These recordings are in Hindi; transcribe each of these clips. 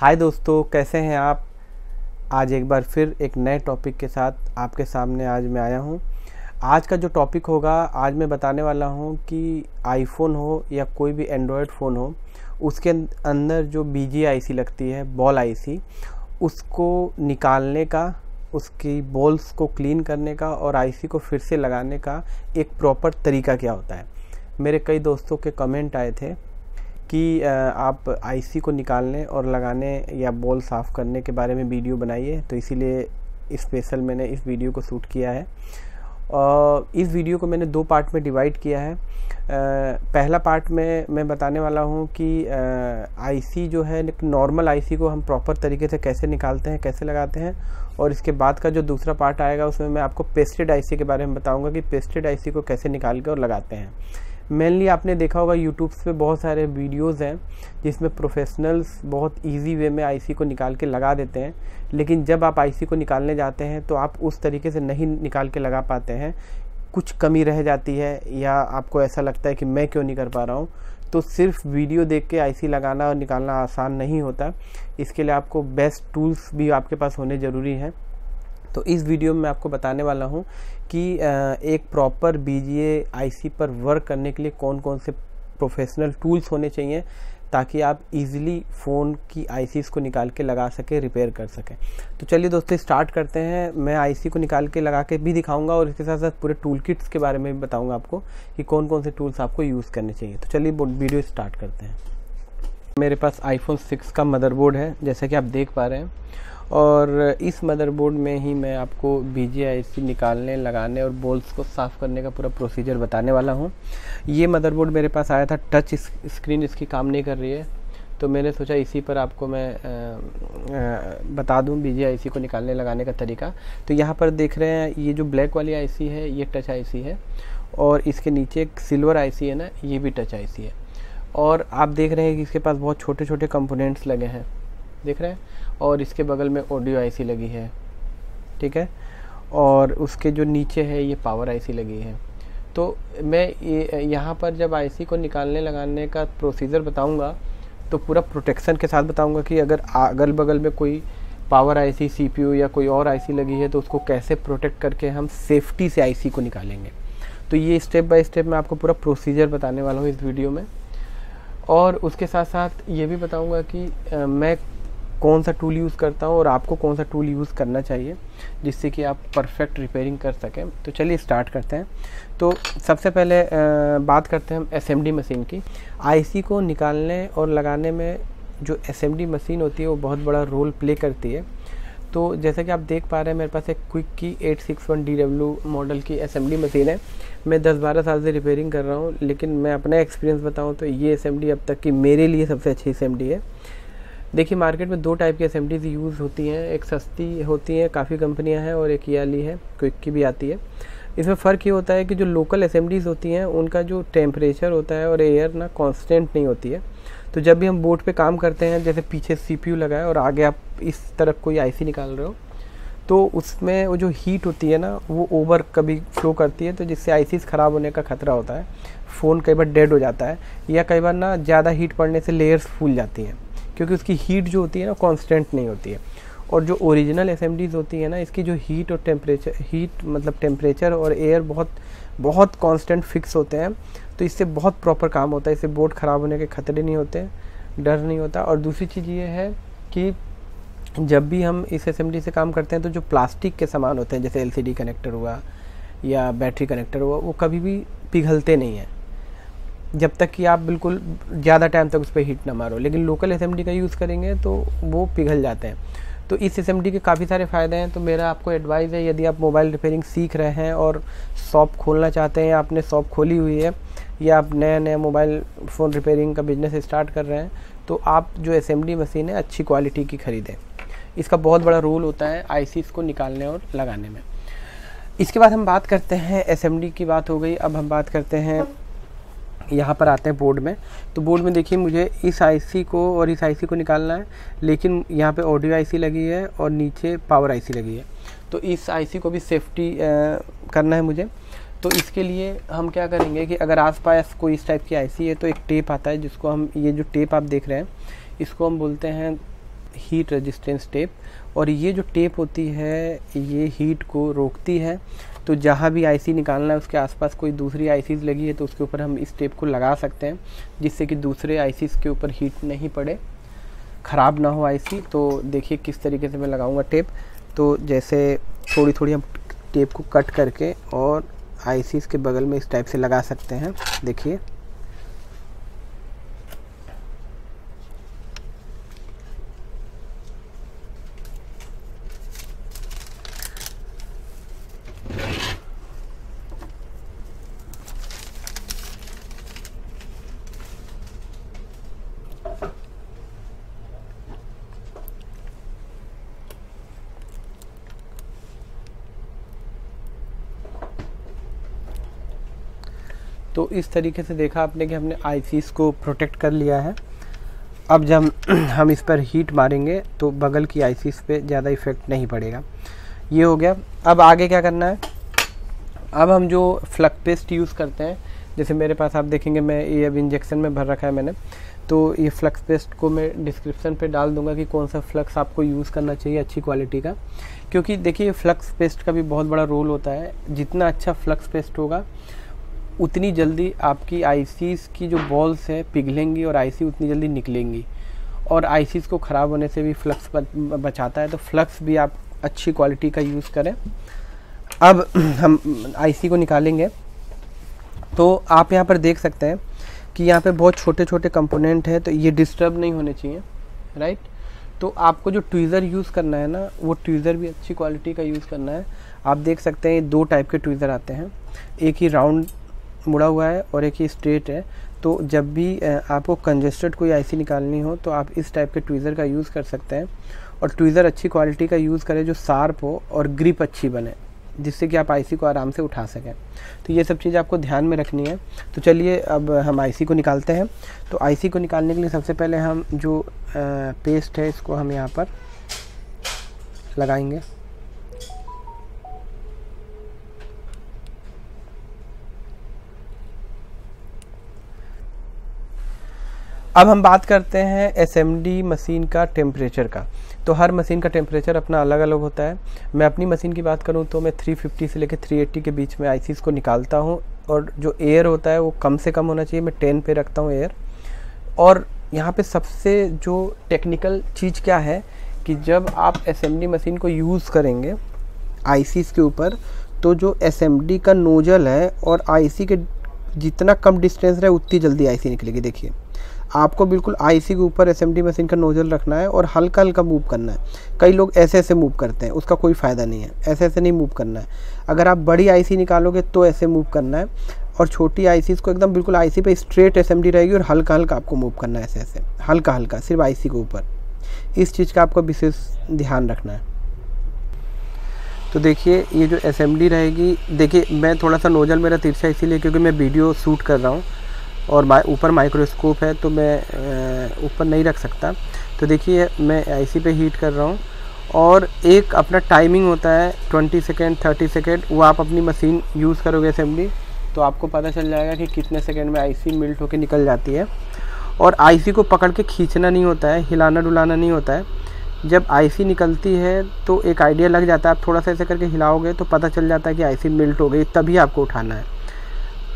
हाय दोस्तों, कैसे हैं आप। आज एक बार फिर एक नए टॉपिक के साथ आपके सामने आज मैं आया हूं। आज का जो टॉपिक होगा, आज मैं बताने वाला हूं कि आईफोन हो या कोई भी एंड्रॉयड फ़ोन हो, उसके अंदर जो BGA लगती है, बॉल आईसी, उसको निकालने का, उसकी बॉल्स को क्लीन करने का और आईसी को फिर से लगाने का एक प्रॉपर तरीका क्या होता है। मेरे कई दोस्तों के कमेंट आए थे कि आप आईसी को निकालने और लगाने या बॉल साफ़ करने के बारे में वीडियो बनाइए, तो इसीलिए स्पेशल मैंने इस वीडियो को शूट किया है। इस वीडियो को मैंने 2 पार्ट में डिवाइड किया है। पहला पार्ट में मैं बताने वाला हूँ कि आईसी जो है, नॉर्मल आईसी को हम प्रॉपर तरीके से कैसे निकालते हैं, कैसे लगाते हैं, और इसके बाद का जो दूसरा पार्ट आएगा उसमें मैं आपको पेस्टेड आईसी के बारे में बताऊँगा कि पेस्टेड आईसी को कैसे निकाल के और लगाते हैं। मेनली आपने देखा होगा यूट्यूब पे बहुत सारे वीडियोज़ हैं जिसमें प्रोफेशनल्स बहुत इजी वे में आईसी को निकाल के लगा देते हैं, लेकिन जब आप आईसी को निकालने जाते हैं तो आप उस तरीके से नहीं निकाल के लगा पाते हैं, कुछ कमी रह जाती है या आपको ऐसा लगता है कि मैं क्यों नहीं कर पा रहा हूँ। तो सिर्फ वीडियो देख के आईसी लगाना और निकालना आसान नहीं होता, इसके लिए आपको बेस्ट टूल्स भी आपके पास होने ज़रूरी हैं। तो इस वीडियो में मैं आपको बताने वाला हूँ कि एक प्रॉपर BGA आईसी पर वर्क करने के लिए कौन कौन से प्रोफेशनल टूल्स होने चाहिए, ताकि आप इजीली फ़ोन की आईसीज़ को निकाल के लगा सकें, रिपेयर कर सकें। तो चलिए दोस्तों, स्टार्ट करते हैं। मैं आईसी को निकाल के लगा के भी दिखाऊंगा और इसके साथ साथ पूरे टूल किट्स के बारे में भी बताऊंगा आपको कि कौन कौन से टूल्स आपको यूज़ करने चाहिए। तो चलिए वीडियो स्टार्ट करते हैं। मेरे पास iPhone 6 का मदरबोर्ड है, जैसे कि आप देख पा रहे हैं, और इस मदरबोर्ड में ही मैं आपको BGA आईसी निकालने, लगाने और बॉल्स को साफ़ करने का पूरा प्रोसीजर बताने वाला हूँ। ये मदरबोर्ड मेरे पास आया था, टच स्क्रीन इसकी काम नहीं कर रही है, तो मैंने सोचा इसी पर आपको मैं बता दूँ BGA आईसी को निकालने लगाने का तरीका। तो यहाँ पर देख रहे हैं, ये जो ब्लैक वाली आईसी है ये टच आईसी है, और इसके नीचे एक सिल्वर आईसी है ना, ये भी टच आईसी है। और आप देख रहे हैं कि इसके पास बहुत छोटे छोटे कंपोनेंट्स लगे हैं, देख रहे हैं, और इसके बगल में ऑडियो आईसी लगी है, ठीक है, और उसके जो नीचे है ये पावर आईसी लगी है। तो मैं यहाँ पर जब आईसी को निकालने लगाने का प्रोसीजर बताऊँगा तो पूरा प्रोटेक्शन के साथ बताऊँगा कि अगर अगल बगल में कोई पावर आईसी, CPU या कोई और आईसी लगी है तो उसको कैसे प्रोटेक्ट करके हम सेफ्टी से आईसी को निकालेंगे। तो ये स्टेप बाय स्टेप मैं आपको पूरा प्रोसीजर बताने वाला हूँ इस वीडियो में, और उसके साथ साथ ये भी बताऊँगा कि मैं कौन सा टूल यूज़ करता हूँ और आपको कौन सा टूल यूज़ करना चाहिए जिससे कि आप परफेक्ट रिपेयरिंग कर सकें। तो चलिए स्टार्ट करते हैं। तो सबसे पहले बात करते हैं हम SMD मशीन की। आईसी को निकालने और लगाने में जो SMD मशीन होती है वो बहुत बड़ा रोल प्ले करती है। तो जैसे कि आप देख पा रहे हैं, मेरे पास एक क्विक की 861DW मॉडल की SMD मशीन है। मैं 10-12 साल से रिपेयरिंग कर रहा हूँ, लेकिन मैं अपना एक्सपीरियंस बताऊँ तो ये SMD अब तक की मेरे लिए सबसे अच्छी SMD है। देखिए, मार्केट में 2 टाइप की SMDs यूज़ होती हैं, एक सस्ती होती हैं, काफ़ी कंपनियां हैं, और एक ये वाली है, क्विक की भी आती है। इसमें फ़र्क ये होता है कि जो लोकल SMDs होती हैं उनका जो टेम्परेचर होता है और एयर ना कांस्टेंट नहीं होती है। तो जब भी हम बोर्ड पे काम करते हैं, जैसे पीछे CPU लगा है और आगे आप इस तरफ कोई आईसी निकाल रहे हो, तो उसमें वो जो हीट होती है ना, वो ओवर कभी फ्लो करती है, तो जिससे आईसीज़ ख़राब होने का खतरा होता है। फ़ोन कई बार डेड हो जाता है, या कई बार ना ज़्यादा हीट पड़ने से लेयर्स फूल जाती हैं, क्योंकि उसकी हीट जो होती है ना कांस्टेंट नहीं होती है। और जो ओरिजिनल SMDs होती है ना, इसकी जो हीट और टेम्परेचर और एयर बहुत कांस्टेंट फिक्स होते हैं, तो इससे बहुत प्रॉपर काम होता है। इससे बोर्ड ख़राब होने के खतरे नहीं होते, डर नहीं होता। और दूसरी चीज़ ये है कि जब भी हम इस SMD से काम करते हैं तो जो प्लास्टिक के सामान होते हैं, जैसे LCD कनेक्टर हुआ या बैटरी कनेक्टर हुआ, वो कभी भी पिघलते नहीं हैं जब तक कि आप बिल्कुल ज़्यादा टाइम तक उस पर हीट ना मारो। लेकिन लोकल SMD का यूज़ करेंगे तो वो पिघल जाते हैं। तो इस SMD के काफ़ी सारे फ़ायदे हैं। तो मेरा आपको एडवाइस है, यदि आप मोबाइल रिपेयरिंग सीख रहे हैं और शॉप खोलना चाहते हैं, या आपने शॉप खोली हुई है, या आप नया मोबाइल फ़ोन रिपेयरिंग का बिजनेस स्टार्ट कर रहे हैं, तो आप जो SMD मशीन है अच्छी क्वालिटी की ख़रीदें। इसका बहुत बड़ा रोल होता है आईसीज़ को निकालने और लगाने में। इसके बाद हम बात करते हैं, SMD की बात हो गई, अब हम बात करते हैं, यहाँ पर आते हैं बोर्ड में। तो बोर्ड में देखिए, मुझे इस आईसी को और इस आईसी को निकालना है, लेकिन यहाँ पे ऑडियो आईसी लगी है और नीचे पावर आईसी लगी है। तो इस आईसी को भी सेफ्टी करना है मुझे। तो इसके लिए हम क्या करेंगे कि अगर आसपास कोई इस टाइप की आईसी है तो एक टेप आता है, जिसको हम, ये जो टेप आप देख रहे हैं, इसको हम बोलते हैं हीट रेजिस्टेंस टेप, और ये जो टेप होती है ये हीट को रोकती है। तो जहाँ भी आईसी निकालना है उसके आसपास कोई दूसरी आईसीज लगी है तो उसके ऊपर हम इस टेप को लगा सकते हैं, जिससे कि दूसरे आईसीज के ऊपर हीट नहीं पड़े, ख़राब ना हो आईसी। तो देखिए किस तरीके से मैं लगाऊंगा टेप। तो जैसे थोड़ी थोड़ी हम टेप को कट करके और आईसीज के बगल में इस टाइप से लगा सकते हैं। देखिए तो इस तरीके से देखा आपने कि हमने आईसीज को प्रोटेक्ट कर लिया है। अब जब हम इस पर हीट मारेंगे तो बगल की आईसीज पे ज़्यादा इफेक्ट नहीं पड़ेगा। ये हो गया। अब आगे क्या करना है, अब हम जो फ्लक पेस्ट यूज़ करते हैं, जैसे मेरे पास आप देखेंगे मैं ये अब इंजेक्शन में भर रखा है मैंने, तो ये फ्लक्स पेस्ट को मैं डिस्क्रिप्शन पे डाल दूंगा कि कौन सा फ्लक्स आपको यूज़ करना चाहिए अच्छी क्वालिटी का। क्योंकि देखिए फ्लक्स पेस्ट का भी बहुत बड़ा रोल होता है। जितना अच्छा फ्लक्स पेस्ट होगा उतनी जल्दी आपकी आईसीज की जो बॉल्स है पिघलेंगी और आईसी उतनी जल्दी निकलेंगी, और आईसीज को ख़राब होने से भी फ्लक्स बचाता है। तो फ्लक्स भी आप अच्छी क्वालिटी का यूज़ करें। अब हम आईसी को निकालेंगे तो आप यहाँ पर देख सकते हैं कि यहाँ पे बहुत छोटे छोटे कंपोनेंट है, तो ये डिस्टर्ब नहीं होने चाहिए, राइट। तो आपको जो ट्वीज़र यूज़ करना है ना, वो ट्वीज़र भी अच्छी क्वालिटी का यूज़ करना है। आप देख सकते हैं 2 टाइप के ट्वीज़र आते हैं, एक ही राउंड मुड़ा हुआ है और एक ही स्ट्रेट है। तो जब भी आपको कंजेस्टेड कोई आईसी निकालनी हो तो आप इस टाइप के ट्वीज़र का यूज़ कर सकते हैं, और ट्वीज़र अच्छी क्वालिटी का यूज़ करें जो शार्प हो और ग्रिप अच्छी बने, जिससे कि आप आईसी को आराम से उठा सकें। तो ये सब चीज़ आपको ध्यान में रखनी है। तो चलिए अब हम आईसी को निकालते हैं। तो आईसी को निकालने के लिए सबसे पहले हम जो पेस्ट है इसको हम यहाँ पर लगाएंगे। अब हम बात करते हैं एसएमडी मशीन का टेम्परेचर का। तो हर मशीन का टेम्परेचर अपना अलग अलग होता है। मैं अपनी मशीन की बात करूं तो मैं 350 से लेकर 380 के बीच में आईसीज को निकालता हूं, और जो एयर होता है वो कम से कम होना चाहिए। मैं 10 पे रखता हूं एयर। और यहाँ पे सबसे जो टेक्निकल चीज़ क्या है कि जब आप एसएमडी मशीन को यूज़ करेंगे आईसीज के ऊपर, तो जो एसएमडी का नोजल है और आईसी के जितना कम डिस्टेंस रहे उतनी जल्दी आईसी निकलेगी। देखिए आपको बिल्कुल आईसी के ऊपर एसएमडी मशीन का नोजल रखना है और हल्का हल्का मूव करना है। कई लोग ऐसे ऐसे मूव करते हैं, उसका कोई फ़ायदा नहीं है। ऐसे ऐसे नहीं मूव करना है। अगर आप बड़ी आईसी निकालोगे तो ऐसे मूव करना है, और छोटी आईसी को एकदम बिल्कुल आईसी पे स्ट्रेट एसएमडी रहेगी और हल्का हल्का आपको मूव करना है, ऐसे ऐसे हल्का हल्का सिर्फ आईसी के ऊपर। इस चीज़ का आपको विशेष ध्यान रखना है। तो देखिए ये जो एसएमडी रहेगी, देखिए मैं थोड़ा सा नोजल मेरा तिरछा इसीलिए क्योंकि मैं वीडियो शूट कर रहा हूँ और ऊपर माइक्रोस्कोप है तो मैं ऊपर नहीं रख सकता। तो देखिए मैं आईसी पे हीट कर रहा हूँ, और एक अपना टाइमिंग होता है 20 सेकेंड 30 सेकेंड, वो आप अपनी मशीन यूज़ करोगे एसएमडी तो आपको पता चल जाएगा कि कितने सेकेंड में आईसी मेल्ट होकर निकल जाती है। और आईसी को पकड़ के खींचना नहीं होता है, हिलाना डुलाना नहीं होता है। जब आईसी निकलती है तो एक आइडिया लग जाता है, आप थोड़ा सा ऐसे करके हिलाओगे तो पता चल जाता है कि आईसी मेल्ट हो गई, तभी आपको उठाना है।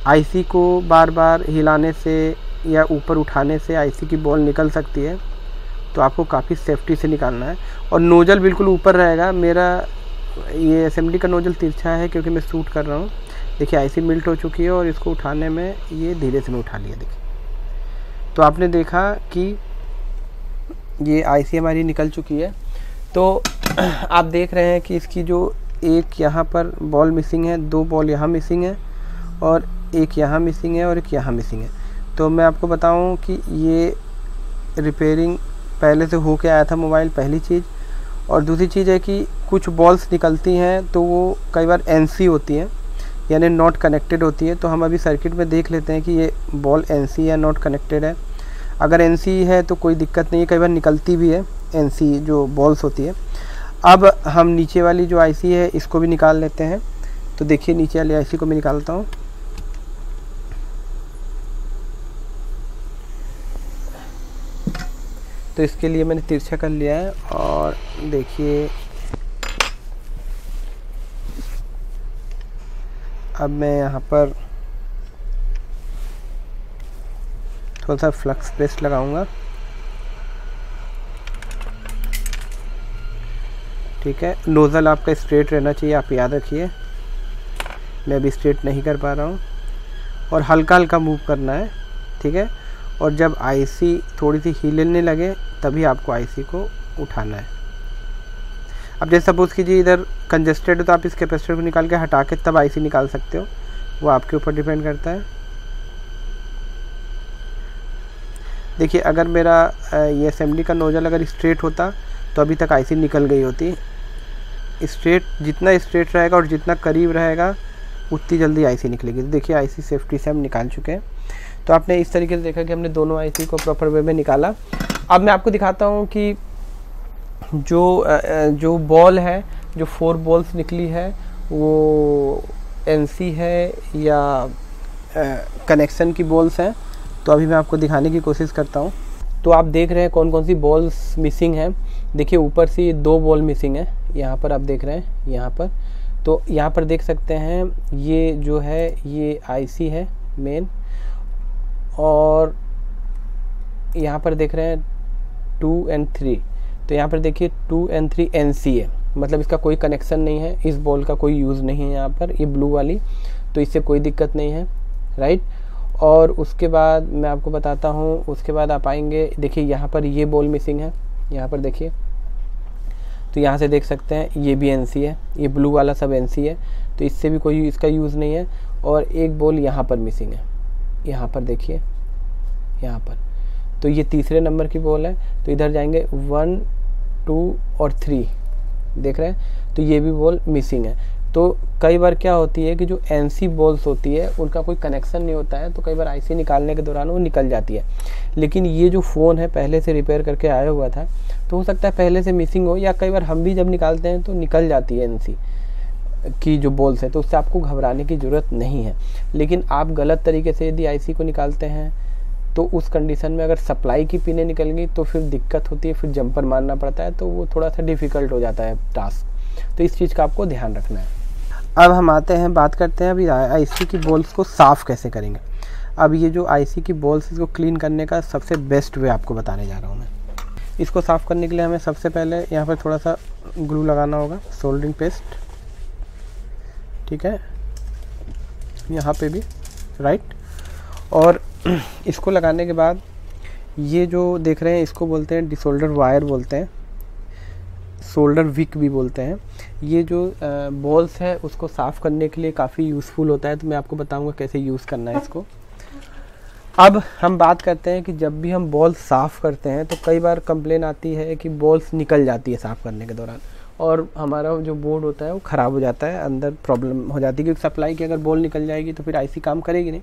आईसी को बार बार हिलाने से या ऊपर उठाने से आईसी की बॉल निकल सकती है, तो आपको काफ़ी सेफ्टी से निकालना है। और नोजल बिल्कुल ऊपर रहेगा। मेरा ये एसएमडी का नोजल तिरछा है क्योंकि मैं शूट कर रहा हूँ। देखिए आईसी मेल्ट हो चुकी है और इसको उठाने में ये धीरे से मैं उठा लिया। देखिए तो आपने देखा कि ये आईसी हमारी निकल चुकी है। तो आप देख रहे हैं कि इसकी जो एक यहाँ पर बॉल मिसिंग है, 2 बॉल यहाँ मिसिंग है, और एक यहाँ मिसिंग है और एक यहाँ मिसिंग है। तो मैं आपको बताऊं कि ये रिपेयरिंग पहले से हो के आया था मोबाइल, पहली चीज़। और दूसरी चीज़ है कि कुछ बॉल्स निकलती हैं तो वो कई बार एनसी होती हैं, यानी नॉट कनेक्टेड होती है। तो हम अभी सर्किट में देख लेते हैं कि ये बॉल एनसी या नॉट कनेक्टेड है। अगर एनसी है तो कोई दिक्कत नहीं है, कई बार निकलती भी है एनसी जो बॉल्स होती है। अब हम नीचे वाली जो आईसी है इसको भी निकाल लेते हैं। तो देखिए नीचे वाली आईसी को मैं निकालता हूँ। तो इसके लिए मैंने तिरछा कर लिया है। और देखिए अब मैं यहाँ पर थोड़ा सा फ्लक्स पेस्ट लगाऊंगा, ठीक है। नोज़ल आपका स्ट्रेट रहना चाहिए, आप याद रखिए। मैं अभी स्ट्रेट नहीं कर पा रहा हूँ, और हल्का हल्का मूव करना है, ठीक है। और जब आईसी थोड़ी सी हिलने लगे तभी आपको आईसी को उठाना है। अब जैसे सपोज़ कीजिए इधर कंजेस्टेड है तो आप इस कैपेसिटर को निकाल के हटा के तब आईसी निकाल सकते हो, वो आपके ऊपर डिपेंड करता है। देखिए अगर मेरा ये एसएमडी का नोजल अगर स्ट्रेट होता तो अभी तक आईसी निकल गई होती। स्ट्रेट जितना स्ट्रेट रहेगा और जितना करीब रहेगा उतनी जल्दी आईसी निकलेगी। तो देखिए आईसी सेफ्टी से हम निकाल चुके हैं। तो आपने इस तरीके से देखा कि हमने दोनों आईसी को प्रॉपर वे में निकाला। अब मैं आपको दिखाता हूँ कि जो बॉल है, जो 4 बॉल्स निकली है वो एनसी है या कनेक्शन की बॉल्स हैं। तो अभी मैं आपको दिखाने की कोशिश करता हूँ। तो आप देख रहे हैं कौन कौन सी बॉल्स मिसिंग हैं। देखिए ऊपर से 2 बॉल मिसिंग है, यहाँ पर आप देख रहे हैं, यहाँ पर। तो यहाँ पर देख सकते हैं ये जो है ये आईसी है मेन, और यहाँ पर देख रहे हैं 2 और 3। तो यहाँ पर देखिए 2 और 3 एनसी है, मतलब इसका कोई कनेक्शन नहीं है, इस बॉल का कोई यूज़ नहीं है यहाँ पर, ये ब्लू वाली, तो इससे कोई दिक्कत नहीं है, राइट। और उसके बाद मैं आपको बताता हूँ, उसके बाद आप आएंगे, देखिए यहाँ पर ये बॉल मिसिंग है, यहाँ पर देखिए। तो यहाँ से देख सकते हैं ये भी एनसी है, ये ब्लू वाला सब एनसी है, तो इससे भी कोई इसका यूज़ नहीं है। और एक बॉल यहाँ पर मिसिंग है, यहाँ पर देखिए, यहाँ पर। तो ये तीसरे नंबर की बॉल है। तो इधर जाएंगे 1, 2 और 3, देख रहे हैं। तो ये भी बॉल मिसिंग है। तो कई बार क्या होती है कि जो एनसी बॉल्स होती है उनका कोई कनेक्शन नहीं होता है, तो कई बार आईसी निकालने के दौरान वो निकल जाती है। लेकिन ये जो फ़ोन है पहले से रिपेयर करके आया हुआ था, तो हो सकता है पहले से मिसिंग हो, या कई बार हम भी जब निकालते हैं तो निकल जाती है एनसी की जो बॉल्स है, तो उससे आपको घबराने की ज़रूरत नहीं है। लेकिन आप गलत तरीके से यदि आईसी को निकालते हैं तो उस कंडीशन में अगर सप्लाई की पिनें निकल गई तो फिर दिक्कत होती है, फिर जंपर मारना पड़ता है, तो वो थोड़ा सा डिफ़िकल्ट हो जाता है टास्क। तो इस चीज़ का आपको ध्यान रखना है। अब हम आते हैं, बात करते हैं अभी आईसी की बॉल्स को साफ़ कैसे करेंगे। अब ये जो आईसी की बॉल्स इसको क्लीन करने का सबसे बेस्ट वे आपको बताने जा रहा हूँ मैं। इसको साफ़ करने के लिए हमें सबसे पहले यहाँ पर थोड़ा सा ग्लू लगाना होगा, सोल्डरिंग पेस्ट, ठीक है, यहाँ पे भी, राइट। और इसको लगाने के बाद ये जो देख रहे हैं इसको बोलते हैं डिसोल्डर वायर बोलते हैं, सोल्डर विक भी बोलते हैं। ये जो बॉल्स है उसको साफ़ करने के लिए काफ़ी यूज़फुल होता है, तो मैं आपको बताऊंगा कैसे यूज़ करना है इसको। अब हम बात करते हैं कि जब भी हम बॉल साफ़ करते हैं तो कई बार कंप्लेन आती है कि बॉल्स निकल जाती है साफ़ करने के दौरान, और हमारा जो बोर्ड होता है वो ख़राब हो जाता है, अंदर प्रॉब्लम हो जाती है, क्योंकि सप्लाई की अगर बॉल निकल जाएगी तो फिर आईसी काम करेगी नहीं।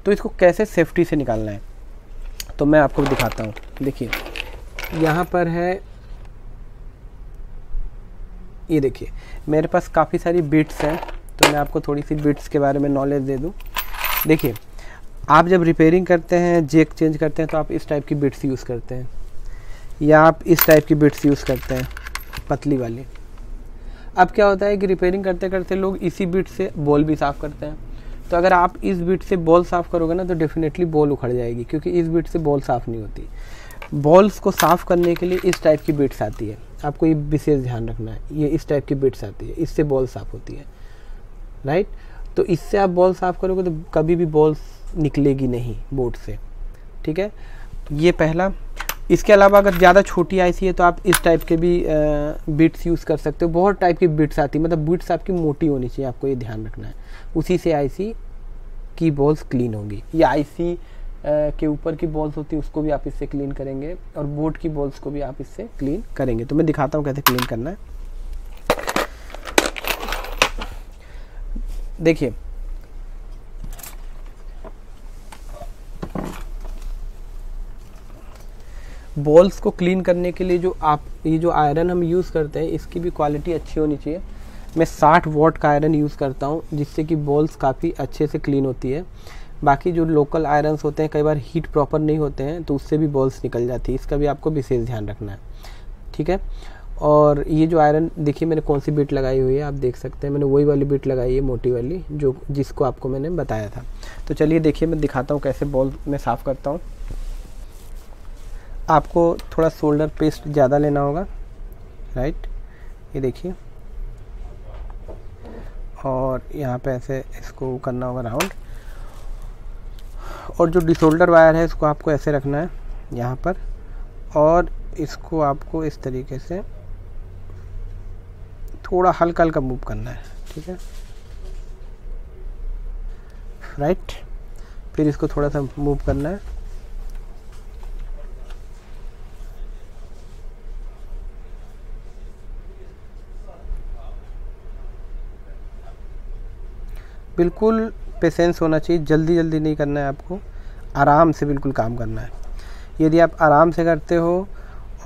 तो इसको कैसे सेफ्टी से निकालना है तो मैं आपको दिखाता हूँ। देखिए यहाँ पर है, ये देखिए मेरे पास काफ़ी सारी बिट्स हैं, तो मैं आपको थोड़ी सी बिट्स के बारे में नॉलेज दे दूँ। देखिए आप जब रिपेयरिंग करते हैं, जैक चेंज करते हैं, तो आप इस टाइप की बिट्स यूज़ करते हैं, या आप इस टाइप की बिट्स यूज़ करते हैं, पतली वाली। अब क्या होता है कि रिपेयरिंग करते करते लोग इसी बिट से बॉल भी साफ़ करते हैं। तो अगर आप इस बिट से बॉल साफ़ करोगे ना तो डेफिनेटली बॉल उखड़ जाएगी, क्योंकि इस बिट से बॉल साफ़ नहीं होती। बॉल्स को साफ़ करने के लिए इस टाइप की बिट्स आती है, आपको ये विशेष ध्यान रखना है। ये इस टाइप की बिट्स आती है, इससे बॉल साफ़ होती है, राइट। तो इससे आप बॉल साफ़ करोगे तो कभी भी बॉल निकलेगी नहीं बोर्ड से, ठीक है। ये पहला। इसके अलावा अगर ज़्यादा छोटी आईसी है तो आप इस टाइप के भी बिट्स यूज़ कर सकते हो। बहुत टाइप की बिट्स आती है, मतलब बिट्स आपकी मोटी होनी चाहिए, आपको ये ध्यान रखना है। उसी से आईसी की बॉल्स क्लीन होंगी। ये आईसी के ऊपर की बॉल्स होती है उसको भी आप इससे क्लीन करेंगे, और बोर्ड की बॉल्स को भी आप इससे क्लीन करेंगे। तो मैं दिखाता हूँ कैसे क्लीन करना है। देखिए बॉल्स को क्लीन करने के लिए ये जो आयरन हम यूज़ करते हैं इसकी भी क्वालिटी अच्छी होनी चाहिए। मैं 60 वॉट का आयरन यूज़ करता हूँ, जिससे कि बॉल्स काफ़ी अच्छे से क्लीन होती है। बाकी जो लोकल आयरन्स होते हैं कई बार हीट प्रॉपर नहीं होते हैं तो उससे भी बॉल्स निकल जाती है, इसका भी आपको विशेष ध्यान रखना है, ठीक है। और ये जो आयरन देखिए मैंने कौन सी बिट लगाई हुई है, आप देख सकते हैं मैंने वही वाली बिट लगाई है, मोटी वाली, जो जिसको आपको मैंने बताया था। तो चलिए देखिए मैं दिखाता हूँ कैसे बॉल मैं साफ़ करता हूँ। आपको थोड़ा शोल्डर पेस्ट ज़्यादा लेना होगा, राइट, ये देखिए, और यहाँ पे ऐसे इसको करना होगा राउंड। और जो डिशोल्डर वायर है इसको आपको ऐसे रखना है यहाँ पर, और इसको आपको इस तरीके से थोड़ा हल्का हल्का मूव करना है, ठीक है, राइट। फिर इसको थोड़ा सा मूव करना है, बिल्कुल पेशेंस होना चाहिए, जल्दी जल्दी नहीं करना है आपको, आराम से बिल्कुल काम करना है। यदि आप आराम से करते हो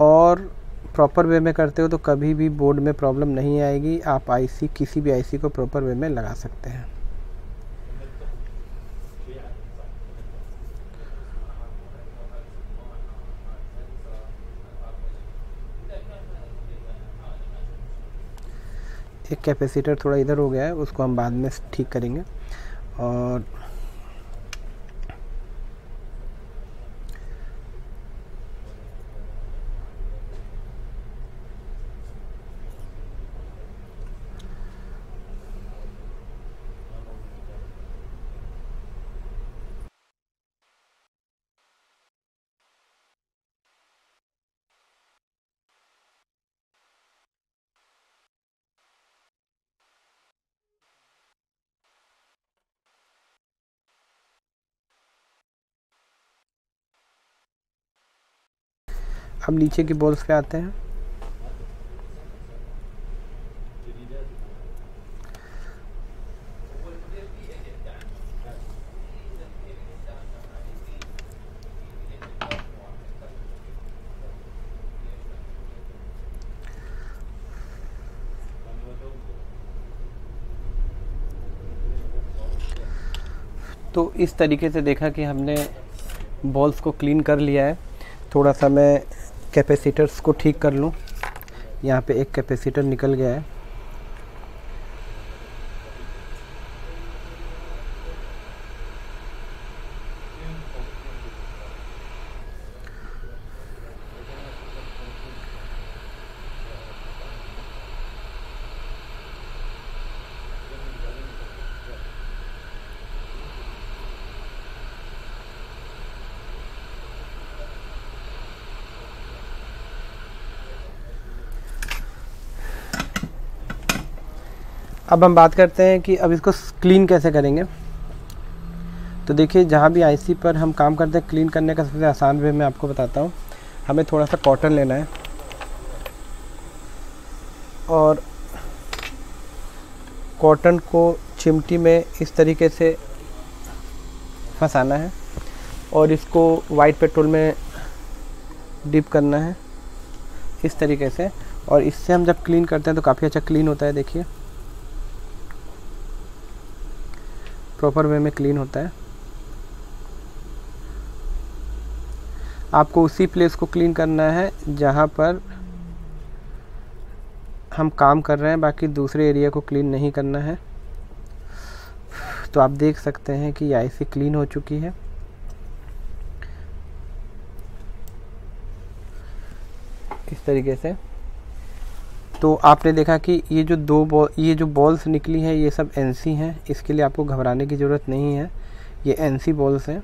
और प्रॉपर वे में करते हो तो कभी भी बोर्ड में प्रॉब्लम नहीं आएगी। आप आईसी, किसी भी आईसी को प्रॉपर वे में लगा सकते हैं। एक कैपेसिटर थोड़ा इधर हो गया है, उसको हम बाद में ठीक करेंगे। और अब नीचे की बॉल्स पे आते हैं। तो इस तरीके से देखा कि हमने बॉल्स को क्लीन कर लिया है। थोड़ा सा मैं कैपेसिटर्स को ठीक कर लूँ। यहाँ पे एक कैपेसिटर निकल गया है। अब हम बात करते हैं कि अब इसको क्लीन कैसे करेंगे। तो देखिए, जहाँ भी आईसी पर हम काम करते हैं, क्लीन करने का सबसे आसान वे मैं आपको बताता हूँ। हमें थोड़ा सा कॉटन लेना है और कॉटन को चिमटी में इस तरीके से फंसाना है और इसको वाइट पेट्रोल में डिप करना है इस तरीके से। और इससे हम जब क्लीन करते हैं तो काफ़ी अच्छा क्लीन होता है। देखिए, प्रॉपर वे में क्लीन होता है। आपको उसी प्लेस को क्लीन करना है जहाँ पर हम काम कर रहे हैं, बाकी दूसरे एरिया को क्लीन नहीं करना है। तो आप देख सकते हैं कि आईसी क्लीन हो चुकी है। इस तरीके से। तो आपने देखा कि ये जो बॉल्स निकली हैं ये सब एनसी हैं, इसके लिए आपको घबराने की ज़रूरत नहीं है, ये एनसी बॉल्स हैं।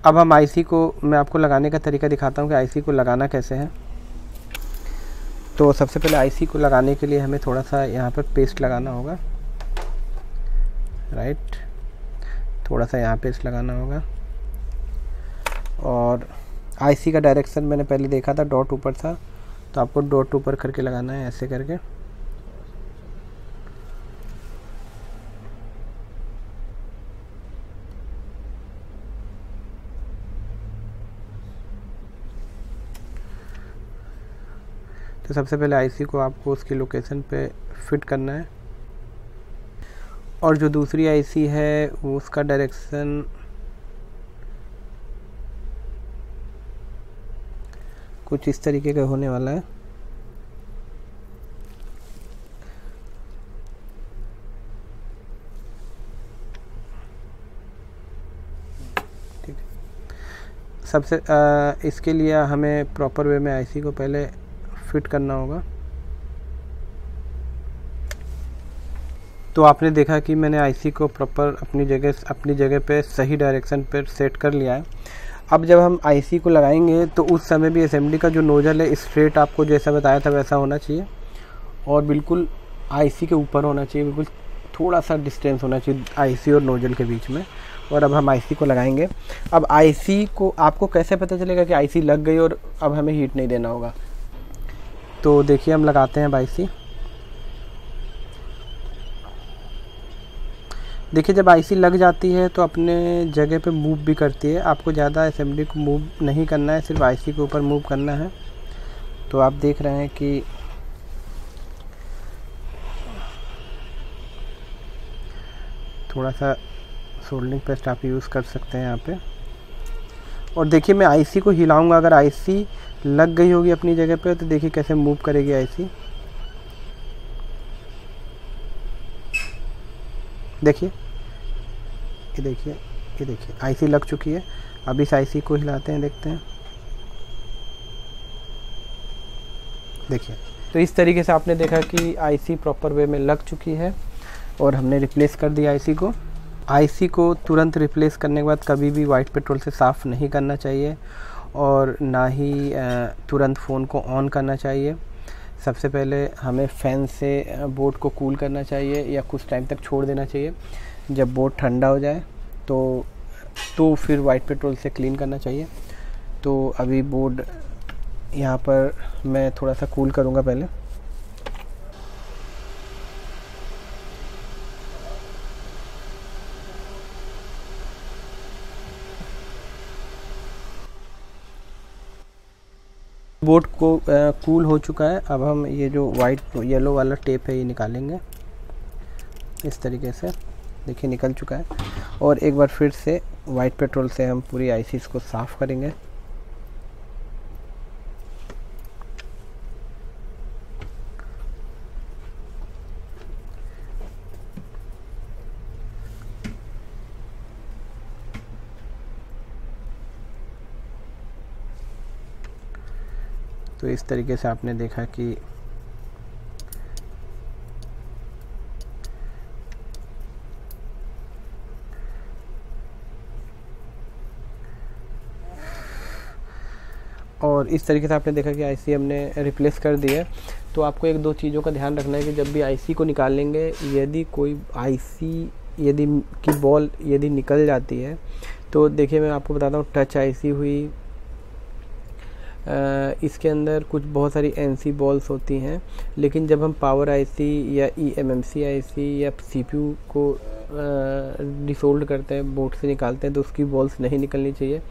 अब हम आईसी को, मैं आपको लगाने का तरीका दिखाता हूँ कि आईसी को लगाना कैसे है। तो सबसे पहले आईसी को लगाने के लिए हमें थोड़ा सा यहाँ पर पेस्ट लगाना होगा, राइट, थोड़ा सा यहाँ पेस्ट लगाना होगा। और आईसी का डायरेक्शन मैंने पहले देखा था, डॉट ऊपर था, तो आपको डॉट ऊपर करके लगाना है, ऐसे करके। तो सबसे पहले आईसी को आपको उसकी लोकेशन पे फिट करना है। और जो दूसरी आईसी है वो उसका डायरेक्शन कुछ इस तरीके का होने वाला है। ठीक है, सबसे इसके लिए हमें प्रॉपर वे में आईसी को पहले फिट करना होगा। तो आपने देखा कि मैंने आईसी को प्रॉपर अपनी जगह पे सही डायरेक्शन पर सेट कर लिया है। अब जब हम आईसी को लगाएंगे तो उस समय भी एसएमडी का जो नोजल है स्ट्रेट आपको जैसा बताया था वैसा होना चाहिए और बिल्कुल आईसी के ऊपर होना चाहिए, बिल्कुल थोड़ा सा डिस्टेंस होना चाहिए आईसी और नोजल के बीच में। और अब हम आईसी को लगाएंगे। अब आईसी को आपको कैसे पता चलेगा कि आईसी लग गई और अब हमें हीट नहीं देना होगा? तो देखिए हम लगाते हैं अब आईसी। देखिए जब आईसी लग जाती है तो अपने जगह पे मूव भी करती है। आपको ज़्यादा एसएमडी को मूव नहीं करना है, सिर्फ आईसी के ऊपर मूव करना है। तो आप देख रहे हैं कि थोड़ा सा सोल्डरिंग पेस्ट आप यूज़ कर सकते हैं यहाँ पे। और देखिए मैं आईसी को हिलाऊंगा, अगर आईसी लग गई होगी अपनी जगह पे तो देखिए कैसे मूव करेगी आईसी। देखिए ये देखिए आईसी लग चुकी है। अब इस आईसी को हिलाते हैं, देखते हैं। देखिए तो इस तरीके से आपने देखा कि आईसी प्रॉपर वे में लग चुकी है और हमने रिप्लेस कर दिया आईसी को। आईसी को तुरंत रिप्लेस करने के बाद कभी भी वाइट पेट्रोल से साफ़ नहीं करना चाहिए और ना ही तुरंत फ़ोन को ऑन करना चाहिए। सबसे पहले हमें फ़ैन से बोर्ड को कूल करना चाहिए या कुछ टाइम तक छोड़ देना चाहिए। जब बोर्ड ठंडा हो जाए तो फिर वाइट पेट्रोल से क्लीन करना चाहिए। तो अभी बोर्ड यहाँ पर मैं थोड़ा सा कूल करूँगा पहले। बोर्ड को कूल हो चुका है। अब हम ये जो वाइट येलो वाला टेप है ये निकालेंगे इस तरीके से। देखिए निकल चुका है। और एक बार फिर से वाइट पेट्रोल से हम पूरी आईसीज़ को साफ़ करेंगे। तो इस तरीके से आपने देखा कि और इस तरीके से आपने देखा कि आईसी हमने रिप्लेस कर दी है। तो आपको एक दो चीज़ों का ध्यान रखना है कि जब भी आईसी को निकालेंगे, यदि कोई आईसी की बॉल यदि निकल जाती है तो देखिए मैं आपको बताता हूँ, टच आईसी हुई, इसके अंदर कुछ बहुत सारी एनसी बॉल्स होती हैं। लेकिन जब हम पावर आईसी या ईएमएमसी आईसी या सीपीयू को डिसोल्ड करते हैं, बोर्ड से निकालते हैं, तो उसकी बॉल्स नहीं निकलनी चाहिए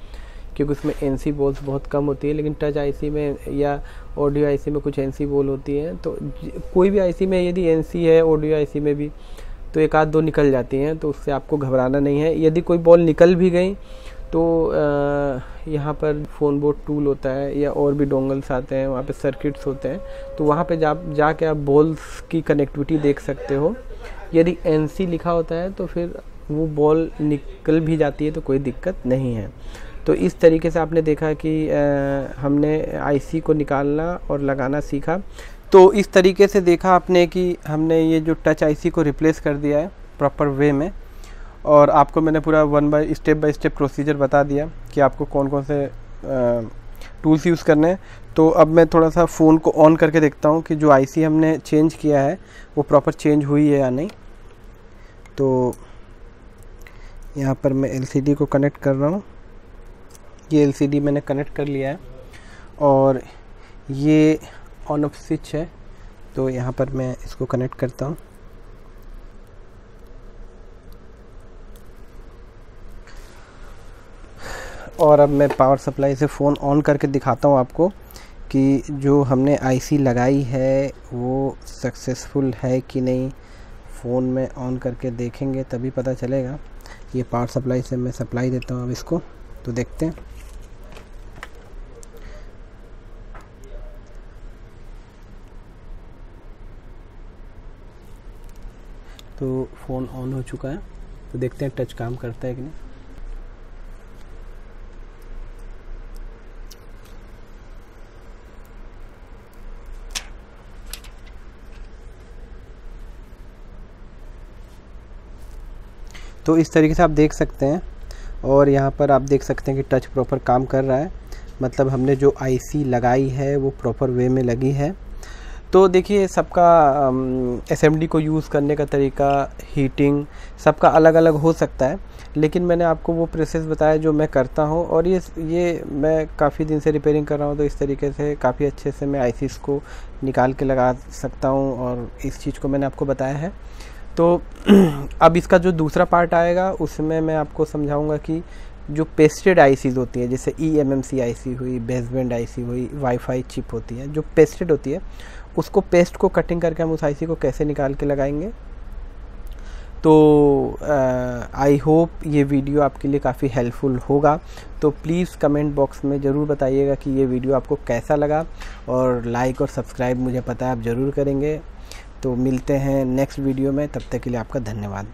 क्योंकि उसमें एनसी बॉल्स बहुत कम होती है। लेकिन टच आईसी में या ऑडियो आईसी में कुछ एनसी बॉल होती हैं। तो कोई भी आईसी में यदि एनसी है, ऑडियो आईसी में भी, तो एक आध दो निकल जाती हैं। तो उससे आपको घबराना नहीं है। यदि कोई बॉल निकल भी गई तो यहाँ पर फ़ोन बोर्ड टूल होता है या और भी डोंगल्स आते हैं, वहाँ पे सर्किट्स होते हैं। तो वहाँ पे जाके आप बॉल्स की कनेक्टिविटी देख सकते हो। यदि एनसी लिखा होता है तो फिर वो बॉल निकल भी जाती है तो कोई दिक्कत नहीं है। तो इस तरीके से आपने देखा कि हमने आईसी को निकालना और लगाना सीखा। तो इस तरीके से देखा आपने कि हमने ये जो टच आईसी को रिप्लेस कर दिया है प्रॉपर वे में। और आपको मैंने पूरा स्टेप बाय स्टेप प्रोसीजर बता दिया कि आपको कौन कौन से टूल्स यूज़ करने हैं। तो अब मैं थोड़ा सा फ़ोन को ऑन करके देखता हूँ कि जो आईसी हमने चेंज किया है वो प्रॉपर चेंज हुई है या नहीं। तो यहाँ पर मैं एलसीडी को कनेक्ट कर रहा हूँ। ये एलसीडी मैंने कनेक्ट कर लिया है और ये ऑन ऑफ स्विच है। तो यहाँ पर मैं इसको कनेक्ट करता हूँ। और अब मैं पावर सप्लाई से फ़ोन ऑन करके दिखाता हूँ आपको कि जो हमने आईसी लगाई है वो सक्सेसफुल है कि नहीं। फ़ोन में ऑन करके देखेंगे तभी पता चलेगा। ये पावर सप्लाई से मैं सप्लाई देता हूँ अब इसको, तो देखते हैं। तो फ़ोन ऑन हो चुका है, तो देखते हैं टच काम करता है कि नहीं। तो इस तरीके से आप देख सकते हैं, और यहाँ पर आप देख सकते हैं कि टच प्रॉपर काम कर रहा है, मतलब हमने जो आईसी लगाई है वो प्रॉपर वे में लगी है। तो देखिए सबका एसएमडी को यूज़ करने का तरीका, हीटिंग सबका अलग अलग हो सकता है, लेकिन मैंने आपको वो प्रोसेस बताया जो मैं करता हूँ, और ये मैं काफ़ी दिन से रिपेयरिंग कर रहा हूँ, तो इस तरीके से काफ़ी अच्छे से मैं आईसीस को निकाल के लगा सकता हूँ, और इस चीज़ को मैंने आपको बताया है। तो अब इसका जो दूसरा पार्ट आएगा उसमें मैं आपको समझाऊंगा कि जो पेस्टेड आईसीज होती है, जैसे eMMC आईसी हुई, बेसबैंड आईसी हुई, वाईफाई चिप होती है जो पेस्टेड होती है, उसको पेस्ट को कटिंग करके हम उस आईसी को कैसे निकाल के लगाएंगे। तो आई होप ये वीडियो आपके लिए काफ़ी हेल्पफुल होगा। तो प्लीज़ कमेंट बॉक्स में ज़रूर बताइएगा कि ये वीडियो आपको कैसा लगा, और लाइक और सब्सक्राइब मुझे पता है आप ज़रूर करेंगे। तो मिलते हैं नेक्स्ट वीडियो में, तब तक के लिए आपका धन्यवाद।